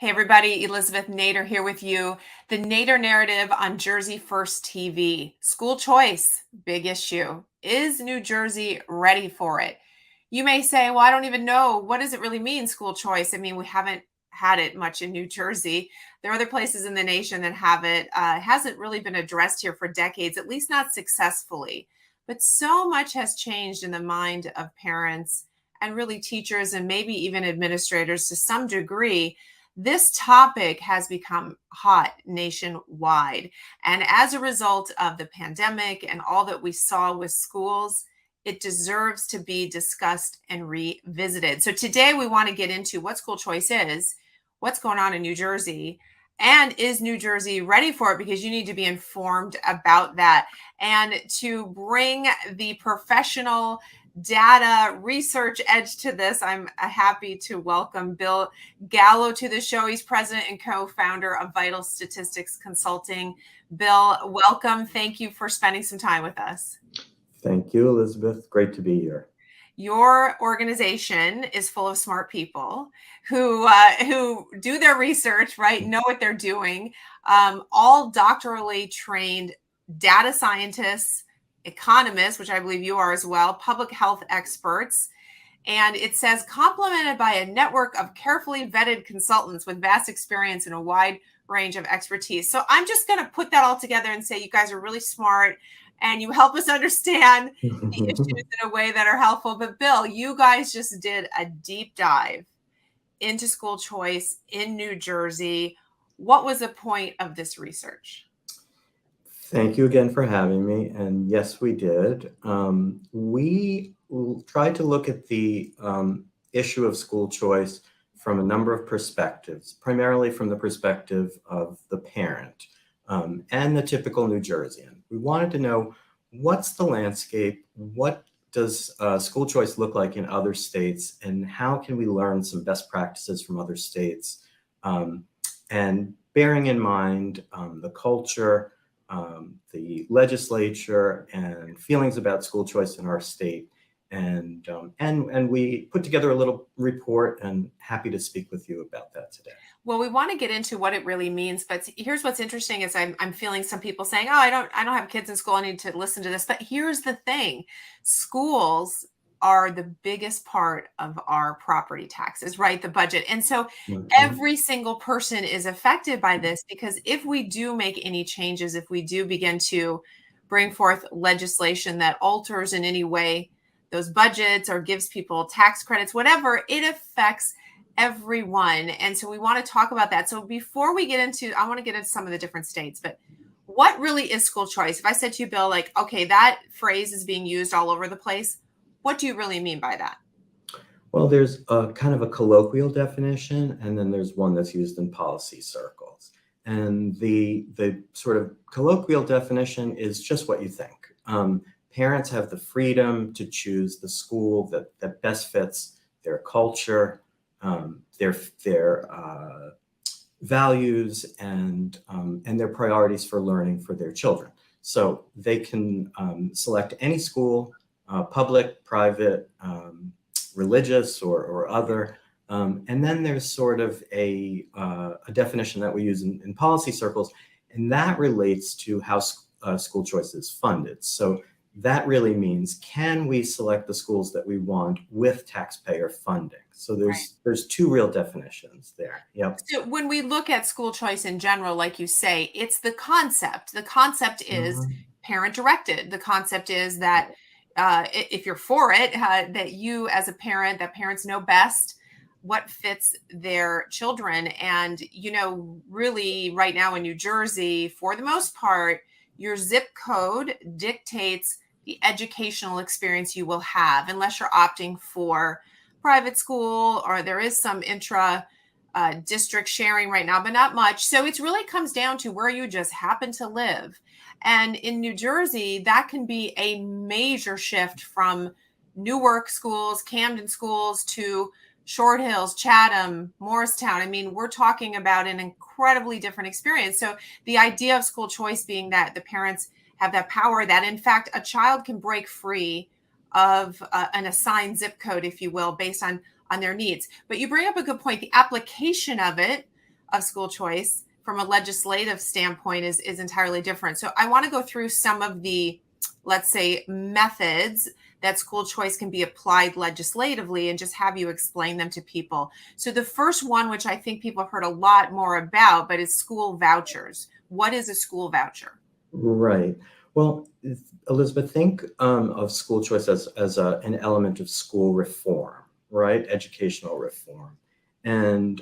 Hey everybody, Elizabeth Nader here with you. The Nader narrative on Jersey First TV. School choice, big issue. Is New Jersey ready for it? You may say, well, I don't even know. What does it really mean, school choice? I mean, we haven't had it much in New Jersey. There are other places in the nation that have it. It hasn't really been addressed here for decades, at least not successfully. But so much has changed in the mind of parents and really teachers and maybe even administrators to some degree. This topic has become hot nationwide. And as a result of the pandemic and all that we saw with schools, it deserves to be discussed and revisited. So today we want to get into what school choice is, what's going on in New Jersey, and is New Jersey ready for it? Because you need to be informed about that. And to bring the professional data research edge to this, I'm happy to welcome Bill Gallo to the show. He's president and co-founder of Vital Statistics Consulting. Bill, welcome. Thank you for spending some time with us. Thank you, Elizabeth. Great to be here. Your organization is full of smart people who do their research, right? Know what they're doing. All doctorally trained data scientists, economists, which I believe you are as well, public health experts. And it says complemented by a network of carefully vetted consultants with vast experience and a wide range of expertise. So I'm just going to put that all together and say you guys are really smart and you help us understand the issues in a way that are helpful. But Bill, you guys just did a deep dive into school choice in New Jersey. What was the point of this research? Thank you again for having me. And yes, we did. We tried to look at the issue of school choice from a number of perspectives, primarily from the perspective of the parent and the typical New Jerseyan. We wanted to know what's the landscape, what does school choice look like in other states, and how can we learn some best practices from other states, and bearing in mind the culture, the legislature, and feelings about school choice in our state. And we put together a little report, and happy to speak with you about that today. Well, we want to get into what it really means, but here's what's interesting is I'm feeling some people saying, "Oh, I don't have kids in school. I need to listen to this." But here's the thing. Schools are the biggest part of our property taxes, right? The budget. And so every single person is affected by this, because if we do make any changes, if we do begin to bring forth legislation that alters in any way those budgets or gives people tax credits, whatever, it affects everyone. And so we want to talk about that. So before we get into, I want to get into some of the different states, but what really is school choice? If I said to you, Bill, like, okay, that phrase is being used all over the place, what do you really mean by that? Well, there's a kind of a colloquial definition, and then there's one that's used in policy circles. And the sort of colloquial definition is just what you think. Parents have the freedom to choose the school that best fits their culture, their values, and their priorities for learning for their children. So they can select any school, public, private, religious, or other. And then there's sort of a definition that we use in policy circles, and that relates to how school choice is funded. So that really means, can we select the schools that we want with taxpayer funding? So there's two real definitions there. Yep. So when we look at school choice in general, like you say, it's the concept. The concept is parent directed. The concept is that if you're for it, that you as a parent, that parents know best what fits their children. And, really right now in New Jersey, for the most part, your zip code dictates the educational experience you will have, unless you're opting for private school, or there is some intra district sharing right now, but not much. So it really comes down to where you just happen to live. And in New Jersey, that can be a major shift from Newark schools, Camden schools, to Short Hills, Chatham, Morristown. I mean, we're talking about an incredibly different experience. So the idea of school choice being that the parents have that power, that in fact, a child can break free of an assigned zip code, if you will, based on their needs. But you bring up a good point. The application of it of school choice from a legislative standpoint is entirely different. So I want to go through some of the, let's say, methods that school choice can be applied legislatively and just have you explain them to people. So the first one, which I think people have heard a lot more about, but is school vouchers. What is a school voucher? Right. Well, Elizabeth, think of school choice as an element of school reform, right? Educational reform. And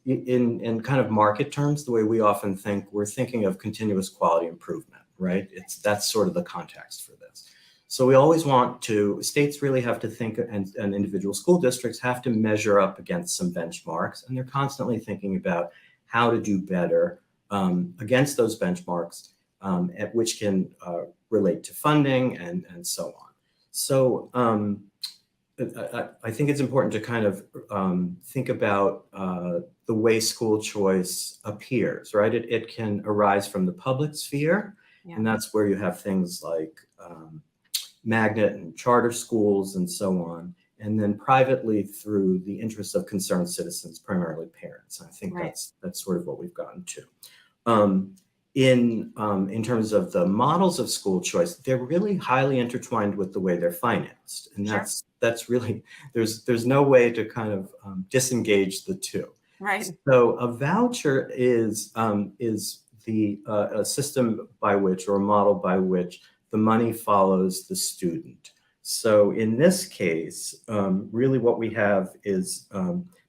in kind of market terms, the way we often think, we're thinking of continuous quality improvement, right? That's sort of the context for this. So we always want to, states really have to think, and individual school districts have to measure up against some benchmarks, and they're constantly thinking about how to do better against those benchmarks, at which can relate to funding and so on. So I think it's important to kind of think about the way school choice appears, right? It can arise from the public sphere, and that's where you have things like magnet and charter schools and so on, and then privately through the interests of concerned citizens, primarily parents. And I think that's sort of what we've gotten to. In terms of the models of school choice, they're really highly intertwined with the way they're financed, and that's really there's no way to kind of disengage the two. Right. So a voucher is the a system by which, or a model by which, the money follows the student. So in this case, really what we have is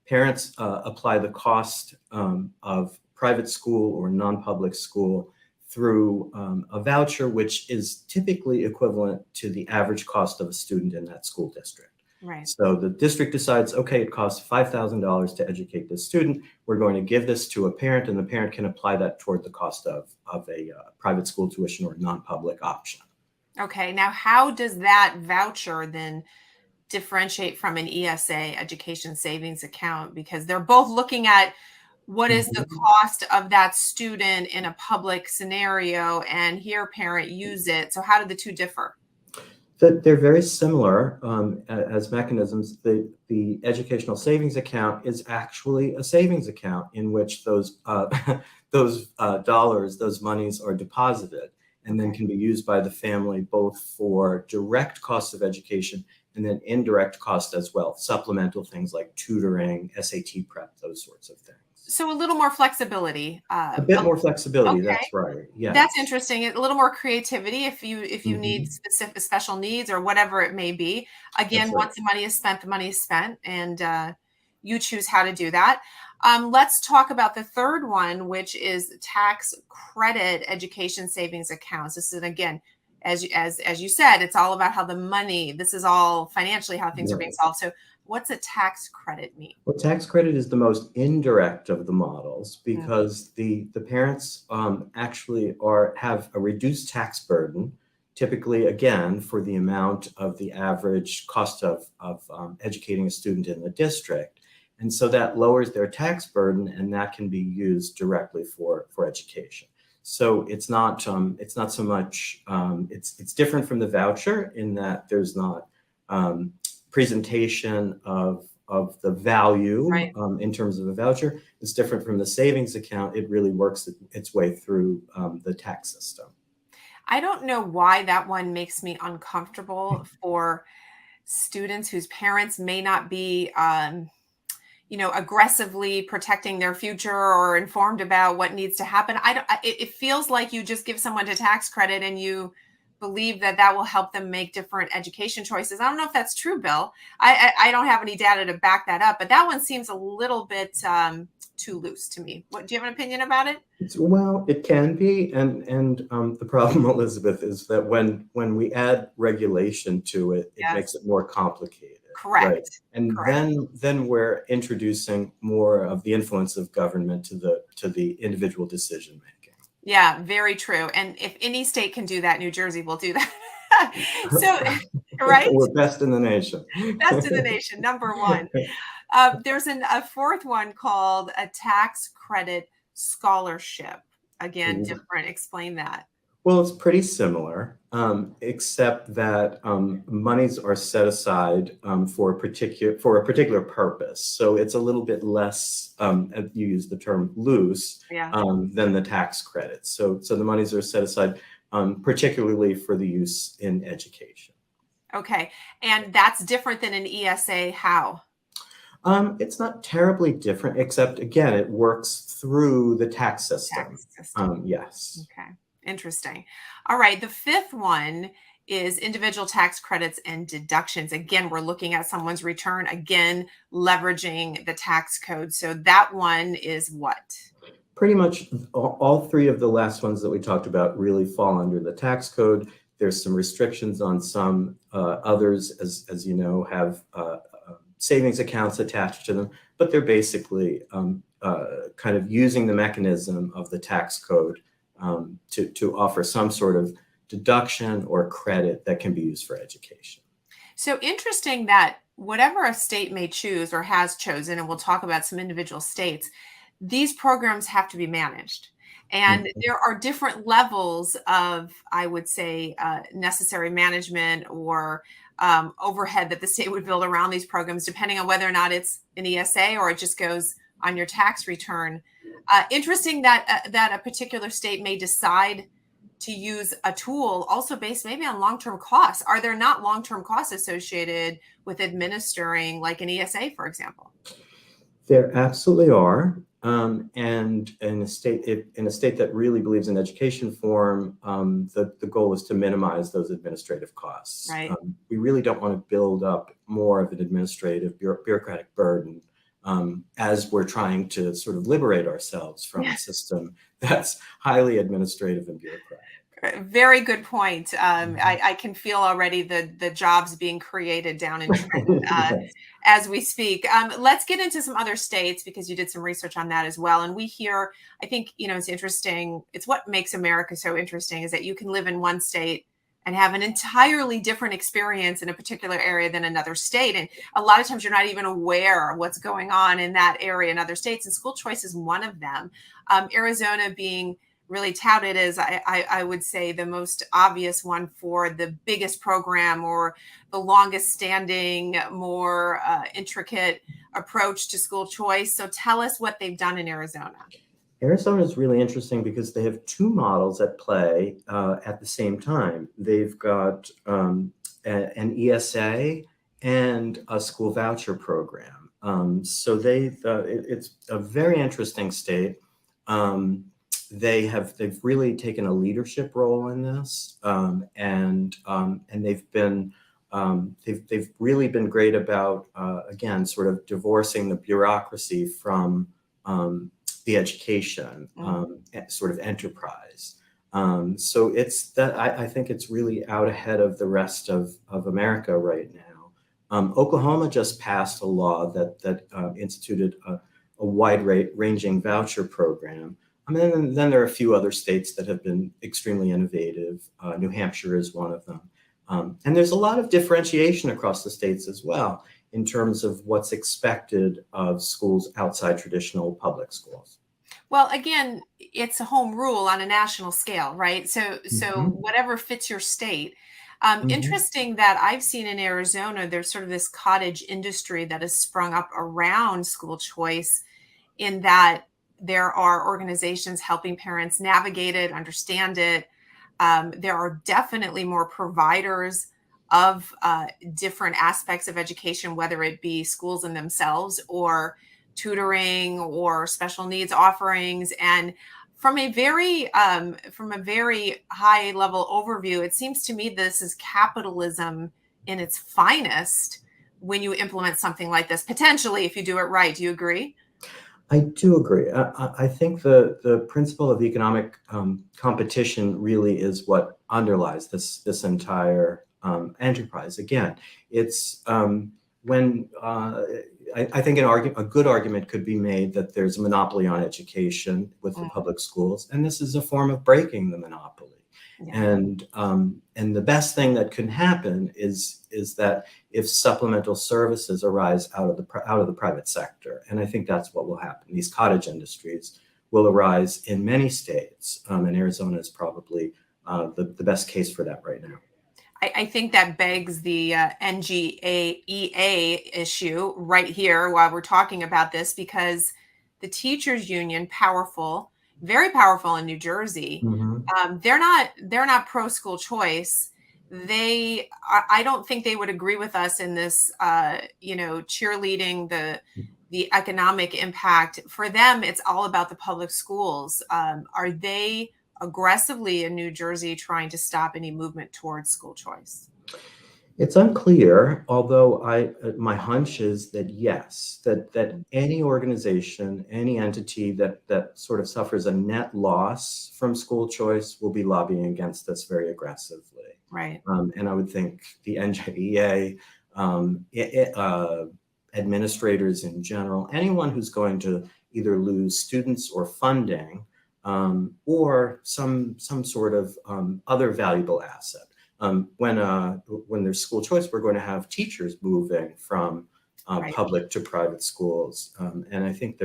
parents apply the cost of private school or non-public school through a voucher, which is typically equivalent to the average cost of a student in that school district. Right. So the district decides, okay, it costs $5,000 to educate this student. We're going to give this to a parent, and the parent can apply that toward the cost of a private school tuition or non-public option. Okay, now how does that voucher then differentiate from an ESA, education savings account? Because they're both looking at what is the cost of that student in a public scenario, and here parent use it. So how do the two differ? They're very similar as mechanisms. The educational savings account is actually a savings account in which those dollars, those monies are deposited, and then can be used by the family both for direct costs of education and then indirect cost as well, supplemental things like tutoring, SAT prep, those sorts of things. So a little more flexibility. A bit more flexibility, okay. That's right. Yeah. That's interesting. A little more creativity if you need special needs or whatever it may be. Again, once the money is spent, the money is spent, and you choose how to do that. Let's talk about the third one, which is tax credit education savings accounts. This is, again, as you said, it's all about how the money, this is all financially how things are being solved. So what's a tax credit mean? Well, tax credit is the most indirect of the models because the parents actually have a reduced tax burden, typically, again, for the amount of the average cost of educating a student in the district. And so that lowers their tax burden, and that can be used directly for education. So it's not so much, it's different from the voucher in that there's not presentation of the value in terms of a voucher. It's different from the savings account. It really works its way through the tax system. I don't know why that one makes me uncomfortable for students whose parents may not be aggressively protecting their future or informed about what needs to happen. It feels like you just give someone a tax credit and you believe that will help them make different education choices. I don't know if that's true, Bill. I don't have any data to back that up, but that one seems a little bit too loose to me. Do you have an opinion about it? Well, it can be, and the problem, Elizabeth, is that when we add regulation to it, it makes it more complicated. Correct. Right? And then we're introducing more of the influence of government to the individual decision making. Yeah, very true. And if any state can do that, New Jersey will do that. So, right? We're best in the nation. Best in the nation, number one. There's a fourth one called a tax credit scholarship. Again, different. Explain that. Well, it's pretty similar, except that monies are set aside for a particular purpose. So it's a little bit less, you use the term loose, Yeah. than the tax credits. So the monies are set aside particularly for the use in education. Okay. And that's different than an ESA. How? It's not terribly different, except again, it works through the tax system. Tax system. Yes. Okay. Interesting. All right. The fifth one is individual tax credits and deductions. Again, we're looking at someone's return, again, leveraging the tax code. So that one is what? Pretty much all three of the last ones that we talked about really fall under the tax code. There's some restrictions on some others, as you know, have savings accounts attached to them, but they're basically kind of using the mechanism of the tax code to offer some sort of deduction or credit that can be used for education. So interesting that whatever a state may choose or has chosen, and we'll talk about some individual states, these programs have to be managed. And Mhm. there are different levels of, I would say, necessary management or overhead that the state would build around these programs, depending on whether or not it's an ESA or it just goes on your tax return. Interesting that a particular state may decide to use a tool also based maybe on long-term costs. Are there not long-term costs associated with administering like an ESA, for example? There absolutely are. And in a state that really believes in education reform, the goal is to minimize those administrative costs. Right. We really don't want to build up more of an administrative bureaucratic burden as we're trying to sort of liberate ourselves from a system that's highly administrative and bureaucratic. Very good point. Mhm. I can feel already the jobs being created down in Trenton Yes. as we speak. Let's get into some other states because you did some research on that as well. And we hear, I think, it's interesting. It's what makes America so interesting is that you can live in one state and have an entirely different experience in a particular area than another state. And a lot of times you're not even aware of what's going on in that area in other states. And school choice is one of them. Arizona being really touted as I would say the most obvious one for the biggest program or the longest standing, more intricate approach to school choice. So tell us what they've done in Arizona. Arizona is really interesting because they have two models at play at the same time. They've got an ESA and a school voucher program. It's a very interesting state. They've really taken a leadership role in this, and they've really been great about again sort of divorcing the bureaucracy from the education sort of enterprise. So it's that I think it's really out ahead of the rest of America right now. Oklahoma just passed a law that instituted a wide-ranging voucher program. I mean, then there are a few other states that have been extremely innovative. New Hampshire is one of them. And there's a lot of differentiation across the states as well in terms of what's expected of schools outside traditional public schools. Well, again, it's a home rule on a national scale, right? So Mhm, whatever fits your state. mhm. Interesting that I've seen in Arizona, there's sort of this cottage industry that has sprung up around school choice in that there are organizations helping parents navigate it, understand it. There are definitely more providers of different aspects of education, whether it be schools in themselves or tutoring or special needs offerings. And from a very high level overview, it seems to me this is capitalism in its finest when you implement something like this. Potentially, if you do it right, do you agree? I do agree. I think the principle of economic competition really is what underlies this entire enterprise. Again, it's when I think a good argument could be made that there's a monopoly on education with the Mm, public schools, and this is a form of breaking the monopoly. yeah. And the best thing that can happen is that if supplemental services arise out of the private sector, and I think that's what will happen. These cottage industries will arise in many states, and Arizona is probably the best case for that right now. I think that begs the NGAEA issue right here while we're talking about this, because the teachers union, powerful, very powerful in New Jersey, Mhm. they're not pro school choice. I don't think they would agree with us in this, cheerleading the economic impact. For them, it's all about the public schools. Are they aggressively in New Jersey trying to stop any movement towards school choice? It's unclear, although my hunch is that yes, that Mm. any organization, any entity that sort of suffers a net loss from school choice will be lobbying against this very aggressively. Right. And I would think the NJEA, administrators in general, anyone who's going to either lose students or funding, or some sort of other valuable asset. When there's school choice, we're going to have teachers moving from Right. public to private schools, and I think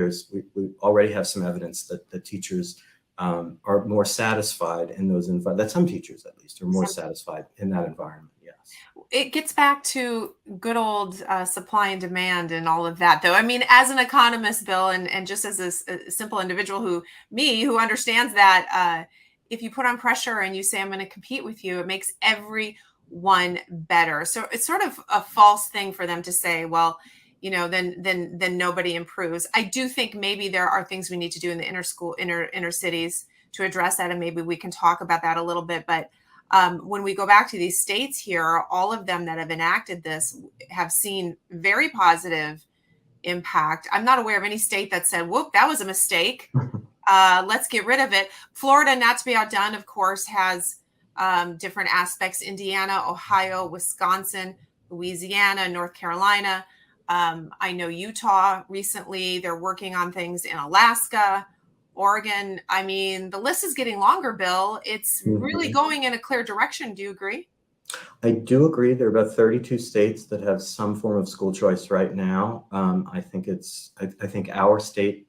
we already have some evidence that the teachers are more satisfied in those that some teachers at least are more satisfied in that environment. Yes. It gets back to good old supply and demand and all of that, though. I mean, as an economist, Bill, and just as a simple individual who understands that if you put on pressure and you say, I'm going to compete with you, it makes everyone better. So it's sort of a false thing for them to say, well, then nobody improves. I do think maybe there are things we need to do in the inner cities to address that, and maybe we can talk about that a little bit. But when we go back to these states here, all of them that have enacted this have seen very positive impact. I'm not aware of any state that said, whoop, that was a mistake. Let's get rid of it. Florida, not to be outdone, of course, has different aspects. Indiana, Ohio, Wisconsin, Louisiana, North Carolina. I know Utah recently, they're working on things in Alaska. Oregon. I mean, the list is getting longer, Bill. It's really Mhm. going in a clear direction. Do you agree? I do agree. There are about 32 states that have some form of school choice right now. I think our state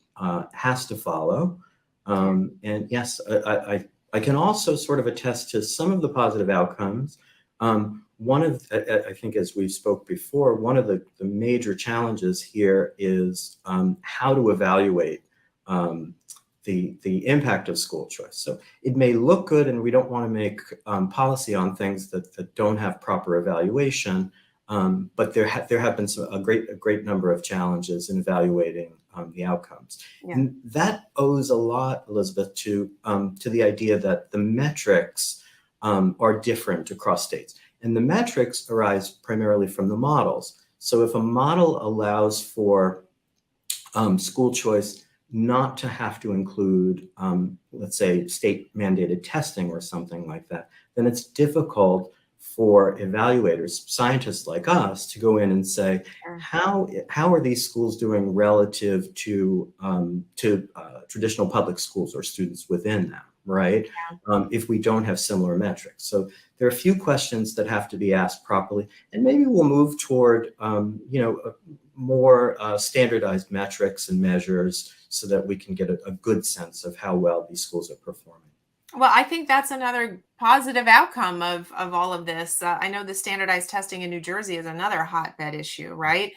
has to follow. And yes, I can also sort of attest to some of the positive outcomes. I think, as we spoke before, one of the major challenges here is how to evaluate um, the impact of school choice. So it may look good, and we don't want to make policy on things that don't have proper evaluation. But there have been a great number of challenges in evaluating the outcomes, Yeah. and that owes a lot, Elizabeth, to the idea that the metrics are different across states, and the metrics arise primarily from the models. So if a model allows for school choice not to have to include, let's say, state mandated testing or something like that, then it's difficult for evaluators, scientists like us, to go in and say, Sure. how are these schools doing relative to traditional public schools or students within them, right? If we don't have similar metrics. So there are a few questions that have to be asked properly, and maybe we'll move toward, more standardized metrics and measures so that we can get a good sense of how well these schools are performing. Well, I think that's another positive outcome of all of this. I know the standardized testing in New Jersey is another hotbed issue, right?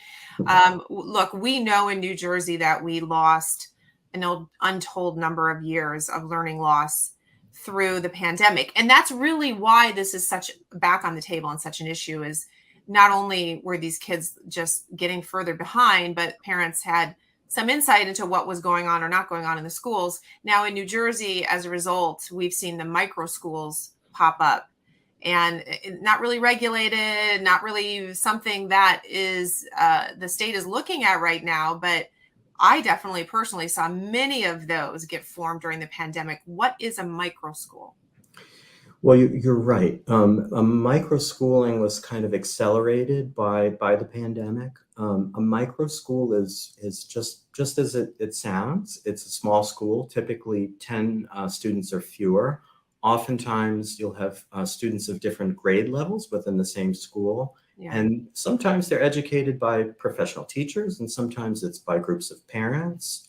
Look, we know in New Jersey that we lost an untold number of years of learning loss through the pandemic. And that's really why this is such back on the table and such an issue. Is not only were these kids just getting further behind, but parents had some insight into what was going on or not going on in the schools. Now in New Jersey, as a result, we've seen the micro schools pop up, and not really regulated, not really something that is the state is looking at right now. But I definitely personally saw many of those get formed during the pandemic. What is a micro school? Well, you're right. Micro schooling was kind of accelerated by the pandemic. A micro school is just as it sounds. It's a small school, typically 10 students or fewer. Oftentimes, you'll have students of different grade levels within the same school, Yeah. and sometimes they're educated by professional teachers, and sometimes it's by groups of parents.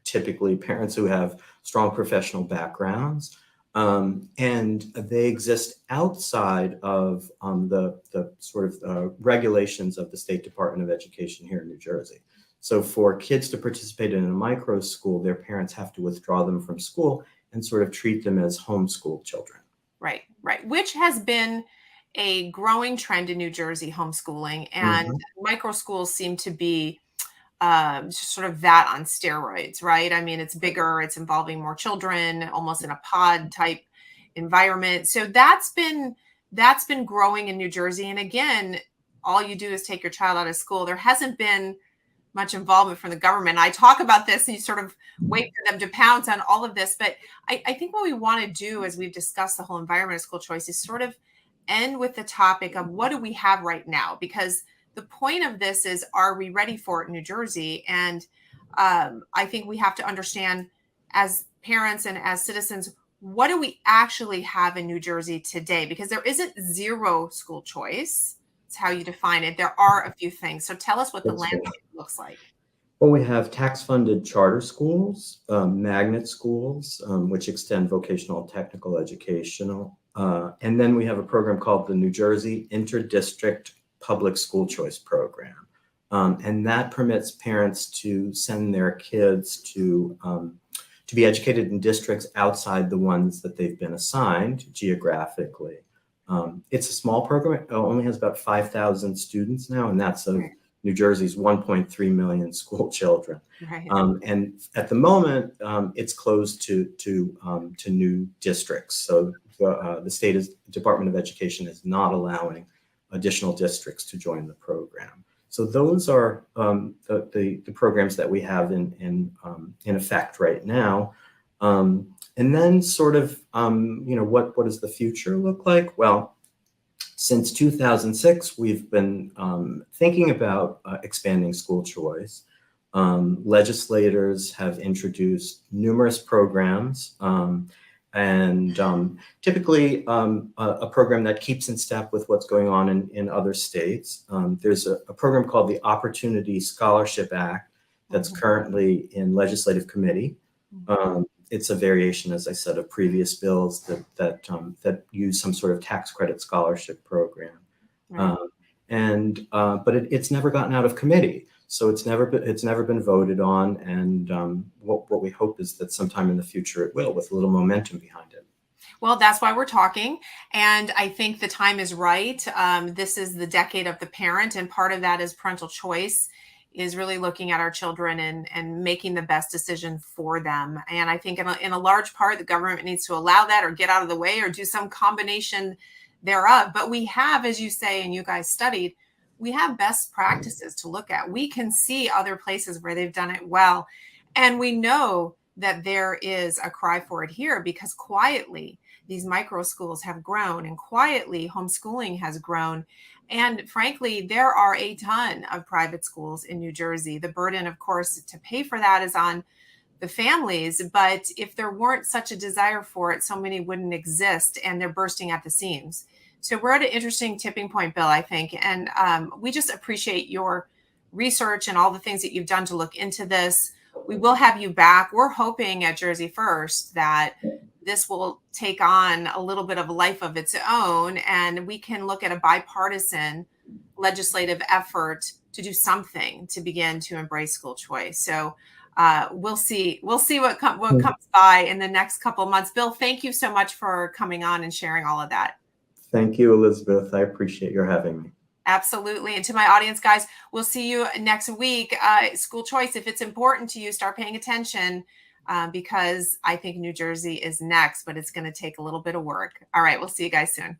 Typically, parents who have strong professional backgrounds. And they exist outside of the sort of regulations of the State Department of Education here in New Jersey. So for kids to participate in a micro school, their parents have to withdraw them from school and sort of treat them as homeschool children. Right, right. Which has been a growing trend in New Jersey, homeschooling, and Mhm. micro schools seem to be just sort of that on steroids, right? I mean, it's bigger, it's involving more children, almost in a pod type environment. So that's been growing in New Jersey. And again, all you do is take your child out of school. There hasn't been much involvement from the government. I talk about this and you sort of wait for them to pounce on all of this. But I think what we want to do as we've discussed the whole environment of school choice is sort of end with the topic of what do we have right now? Because the point of this is, are we ready for it in New Jersey? And I think we have to understand as parents and as citizens, what do we actually have in New Jersey today? Because there isn't zero school choice. It's how you define it. There are a few things. So tell us what the That's right. landscape looks like. Well, we have tax-funded charter schools, magnet schools, which extend vocational and technical educational. And then we have a program called the New Jersey Interdistrict Public School Choice Program. And that permits parents to send their kids to be educated in districts outside the ones that they've been assigned geographically. It's a small program. It only has about 5,000 students now, and that's of New Jersey's 1.3 million school children. Right. And at the moment, it's closed to new districts. So the state Department of Education is not allowing additional districts to join the program. So those are the programs that we have in effect right now. And then sort of, what does the future look like? Well, since 2006, we've been thinking about expanding school choice. Legislators have introduced numerous programs, and typically a program that keeps in step with what's going on in other states. There's a program called the Opportunity Scholarship Act that's currently in legislative committee. It's a variation, as I said, of previous bills that use some sort of tax credit scholarship program, Right. but it's never gotten out of committee, so it's never been voted on. And what we hope is that sometime in the future it will, with a little momentum behind it. Well, that's why we're talking. And I think the time is right. This is the decade of the parent, and part of that is parental choice, is really looking at our children and making the best decision for them. And I think in a large part, the government needs to allow that or get out of the way or do some combination thereof. But we have, as you say, and you guys studied, we have best practices to look at. We can see other places where they've done it well. And we know that there is a cry for it here because quietly these micro schools have grown and quietly homeschooling has grown. And frankly, there are a ton of private schools in New Jersey. The burden, of course, to pay for that is on the families. But if there weren't such a desire for it, so many wouldn't exist, and they're bursting at the seams. So we're at an interesting tipping point, Bill, I think. And we just appreciate your research and all the things that you've done to look into this. We will have you back. We're hoping at Jersey First that this will take on a little bit of a life of its own, and we can look at a bipartisan legislative effort to do something to begin to embrace school choice. So we'll see what comes by in the next couple of months. Bill, thank you so much for coming on and sharing all of that. Thank you, Elizabeth. I appreciate your having me. Absolutely. And to my audience, guys, we'll see you next week. School choice, if it's important to you, start paying attention. Because I think New Jersey is next, but it's going to take a little bit of work. All right, we'll see you guys soon.